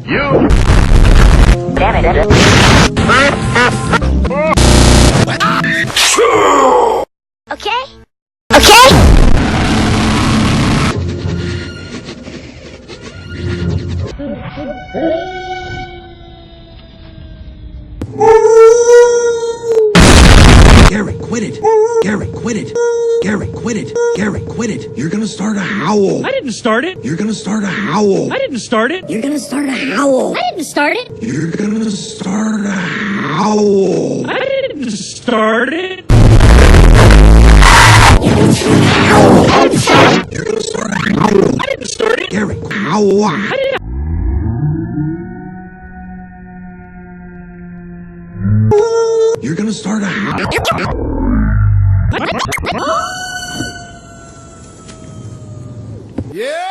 You. Damn it. Okay? Okay? Garrett, quit it. Garrett, quit it. Garrett, quit it. Garrett, quit it. You're gonna start a howl. I didn't start it. You're gonna start a howl. I didn't start it. You're gonna start a howl. I didn't start it. You're gonna start a howl. I didn't start it. You're gonna start a howl. I didn't start it. Garrett, howl. I didn't. You're gonna start a howl. Yeah.